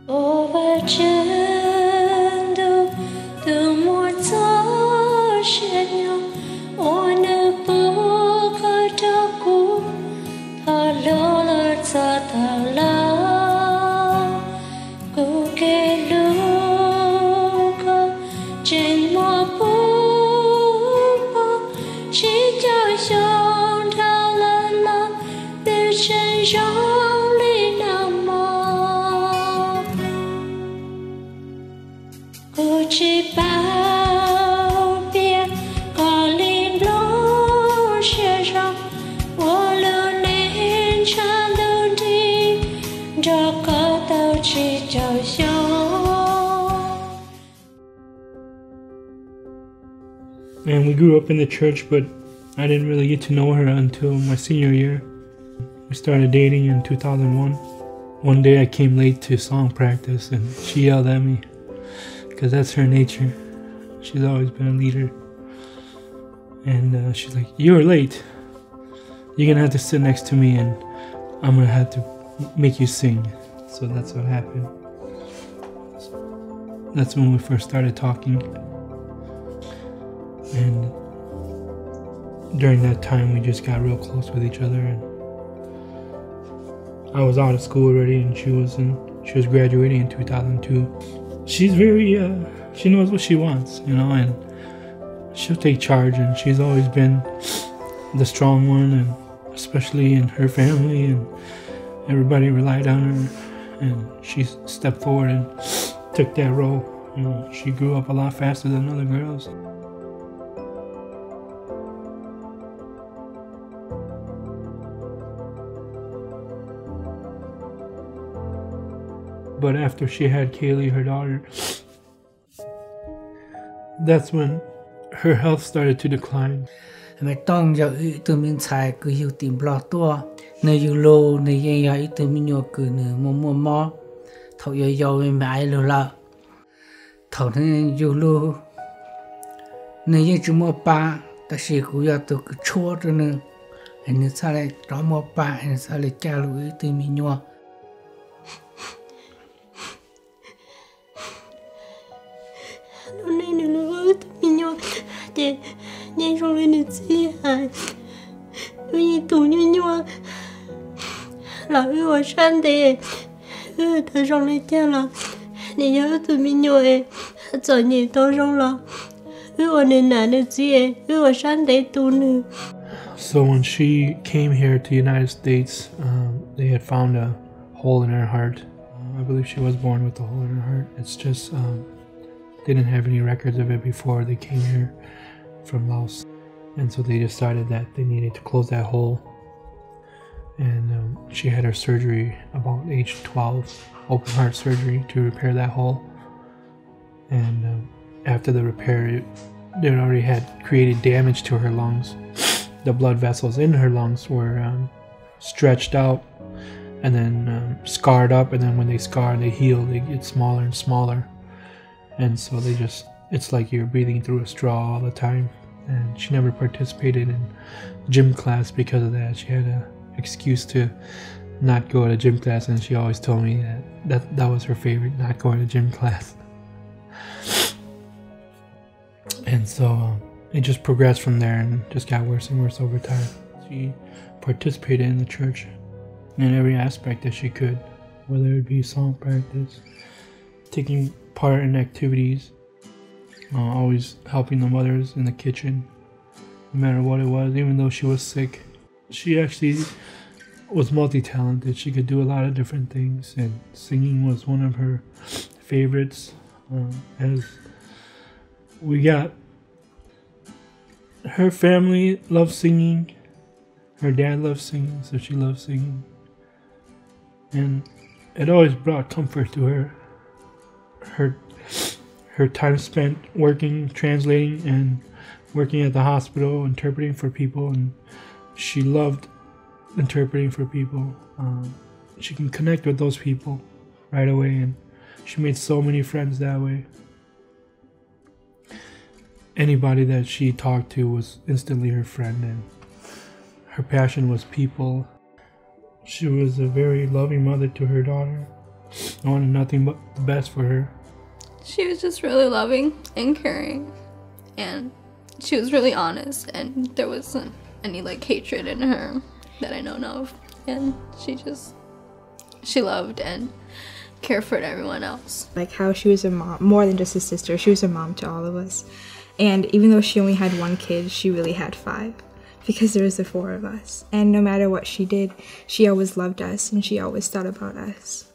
Over chân đâu từ một gió sẽ nhau ôi nơi bố có đâu cũ thở lỡ lỡ ra thở lỡ cô kể lúc trên mùa bố chỉ cho dòng thở lỡ lỡ từ chân gió lên nằm mơ cô chỉ bao biết có liên lối sẽ rộng vô lưu nên cha lưu đi cho có tao chỉ chờ gió. And we grew up in the church, but I didn't really get to know her until my senior year. We started dating in 2001. One day I came late to song practice and she yelled at me because that's her nature. She's always been a leader. And she's like, "You're late. You're gonna have to sit next to me and I'm gonna have to make you sing." So that's what happened. That's when we first started talking. And during that time we just got real close with each other, and I was out of school already and she was graduating in 2002. She's very she knows what she wants, you know, and she'll take charge, and she's always been the strong one, and especially in her family, and everybody relied on her, and she stepped forward and took that role. You know, she grew up a lot faster than other girls. But after she had Kaylee, her daughter, that's when her health started to decline. MaiTong giờ từ mình xài cứ hiểu tìm lo tua nơi yêu lô nơi yên giờ từ mình nhớ cứ nửa mò thầu giờ mình mãi lô la thầu nên yêu lô nơi yên chỉ mua ba ta sẽ cứ giờ từ cứ chua cho nên anh sao lại đó mua ba anh sao lại trả lỗi từ mình nhớ. Chị nhanh xong lên được gì hả? Tôi nhìn tủ như nhua là ở sân thì tôi xong lên cha là để nhớ tụi mình nhua giờ nhìn tôi xong là ở nên là được gì ở sân thì tụi nữa. So when she came here to the United States, they had found a hole in her heart. I believe she was born with a hole in her heart. It's just they didn't have any records of it before they came here from Laos, and so they decided that they needed to close that hole. And she had her surgery about age 12, open heart surgery to repair that hole. And after the repair, they already had created damage to her lungs. The blood vessels in her lungs were stretched out and then scarred up, and then when they scar, they heal, they get smaller and smaller. And so it's like you're breathing through a straw all the time. And she never participated in gym class because of that. She had an excuse to not go to gym class, and she always told me that was her favorite, not going to gym class. And so it just progressed from there and just got worse and worse over time. She participated in the church in every aspect that she could, whether it be song practice, taking part in activities, always helping the mothers in the kitchen, no matter what it was. Even though she was sick, she actually was multi-talented. She could do a lot of different things, and singing was one of her favorites. As we got, her family loved singing, her dad loved singing, so she loved singing, and it always brought comfort to her. Her time spent working, translating, and working at the hospital, interpreting for people, and she loved interpreting for people. She can connect with those people right away, and she made so many friends that way. Anybody that she talked to was instantly her friend, and her passion was people. She was a very loving mother to her daughter. I wanted nothing but the best for her. She was just really loving and caring, and she was really honest, and there wasn't any like hatred in her that I know of, and she loved and cared for everyone else. Like how she was a mom, more than just a sister, she was a mom to all of us. And even though she only had one kid, she really had 5 because there was the 4 of us. And no matter what she did, she always loved us and she always thought about us.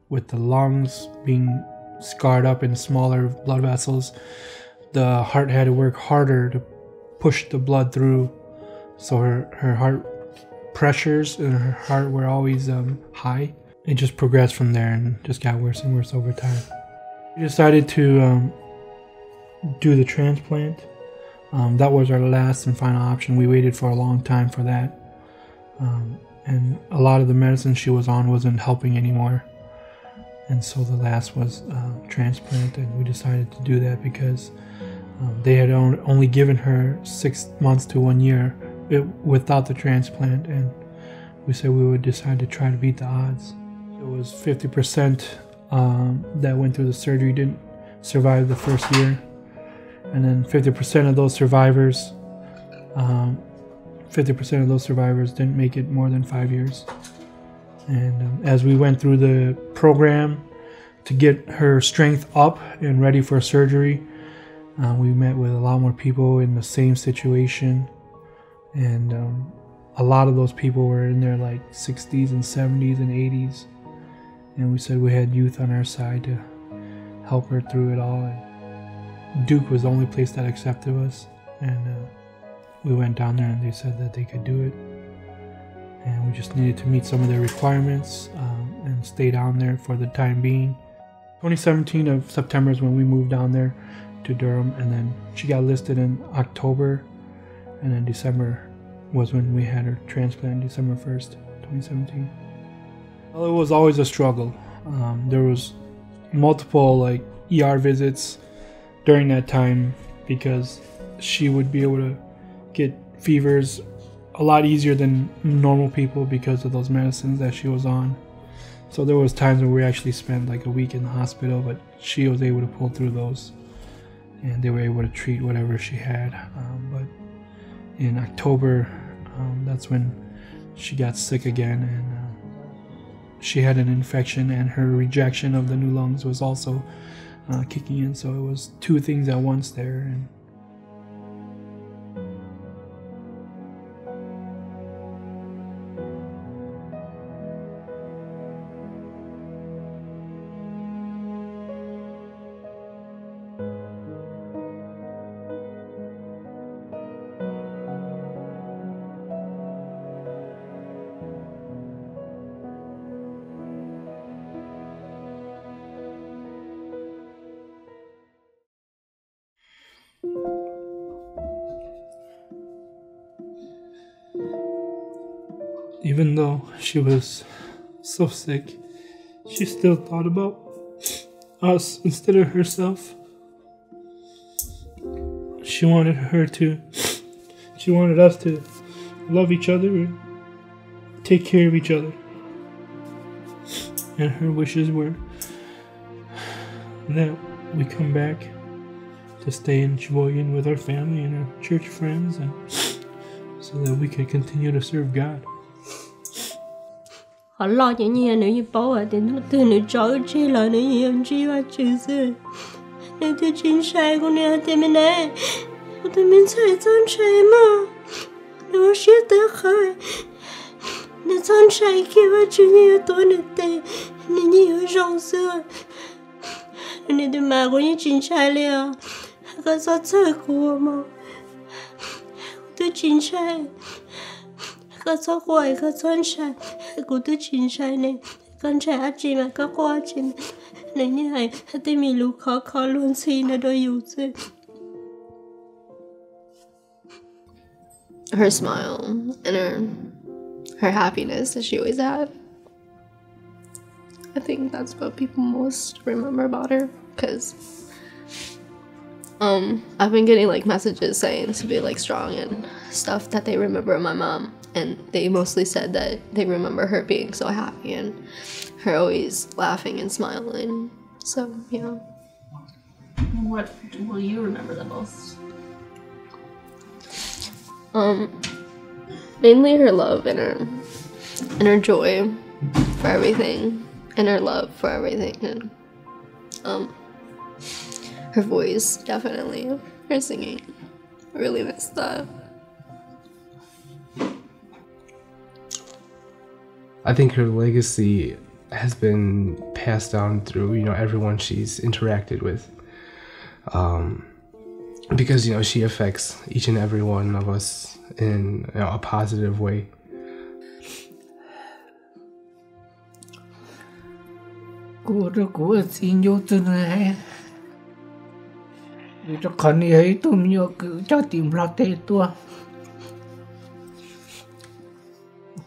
With the lungs being scarred up in smaller blood vessels, the heart had to work harder to push the blood through. So her heart pressures and her heart were always high. It just progressed from there and just got worse and worse over time. We decided to do the transplant. That was our last and final option. We waited for a long time for that. And a lot of the medicine she was on wasn't helping anymore. And so the last was transplant, and we decided to do that because they had only given her 6 months to 1 year without the transplant, and we said we would decide to try to beat the odds. It was 50% that went through the surgery didn't survive the first year, and then 50% of those survivors, 50% of those survivors didn't make it more than 5 years. And as we went through the program to get her strength up and ready for surgery, we met with a lot more people in the same situation. And a lot of those people were in their like 60s and 70s and 80s. And we said we had youth on our side to help her through it all. And Duke was the only place that accepted us. And we went down there and they said that they could do it. And we just needed to meet some of their requirements and stay down there for the time being. 2017 of September is when we moved down there to Durham, and then she got listed in October, and then December was when we had her transplant, December 1st, 2017. Well, it was always a struggle. There was multiple like ER visits during that time because she would be able to get fevers a lot easier than normal people because of those medicines that she was on. So there was times when we actually spent like a week in the hospital, but she was able to pull through those, and they were able to treat whatever she had. But in October, that's when she got sick again, and she had an infection, and her rejection of the new lungs was also kicking in. So it was 2 things at once there. And even though she was so sick, she still thought about us instead of herself. She wanted us to love each other and take care of each other. And her wishes were that we come back to stay in Sheboygan with our family and our church friends, and so that we can continue to serve God. Họ lo cho nhiều nữa như bố à thì nó từ nữa cho chi là nữa nhiều chi và chữ gì nếu tôi chính sai của nè thì mình nè tôi mình sai chân sai mà nếu sẽ tới khơi nếu chân sai kia và chữ nhiều tôi nữa thì nếu nhiều rong xưa nếu tôi mà có những chính sai liền cái sao chơi của mà tôi chính sai cái sao quậy cái chân sai của tôi chính sai này con trai ăn gì mà có qua gì này như này tôi mình lúc khó luôn xin nó đôi yêu chứ. Her smile and her happiness that she always had. I think that's what people most remember about her, because I've been getting like messages saying to be like strong and stuff that they remember my mom, and they mostly said that they remember her being so happy and her always laughing and smiling. So yeah. What will you remember the most? Mainly her love and her joy for everything, and her love for everything, and her voice, definitely, her singing. I really miss that. I think her legacy has been passed down through, everyone she's interacted with. Because, she affects each and every one of us in a positive way. Cô xin vô từ này. Vì cho con đi ấy tôi nhiều cứ cho tìm lo tê tua.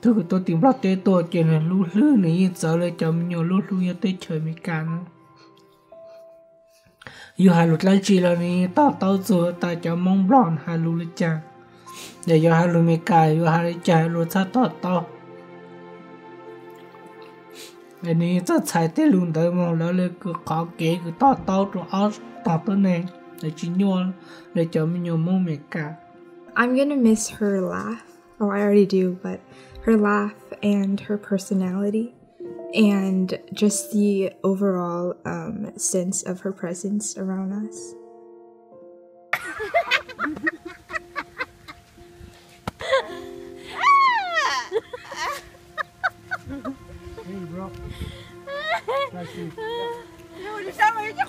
Tôi tìm lo tê tua cho nên lú lư này giờ lại cho mình nhiều lú lư như tê trời mới càng. Yêu hai lụt lại chỉ là này tao rồi ta cho mong blon hai lú lại cha. Để yêu hai lú mới cài yêu hai cha lú sát tao. Anh ấy rất sai thế luôn tới mà nó lên cứ có kế cứ tao rồi tao này để chỉ nhau để cho mình nhiều mong mẹ cả. I'm gonna miss her laugh. Oh, I already do, but her laugh and her personality and just the overall sense of her presence around us. Hey, bro. Nice to meet you.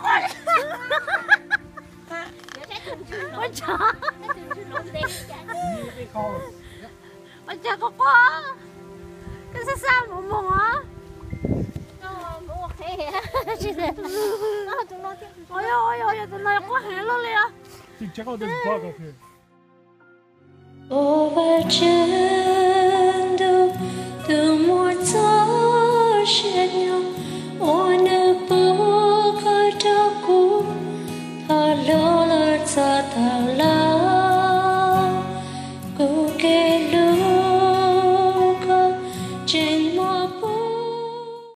Chào cô có cái sao mà mồm á ôi tụi nó có hẹn luôn liền. Check out this bug up here. Over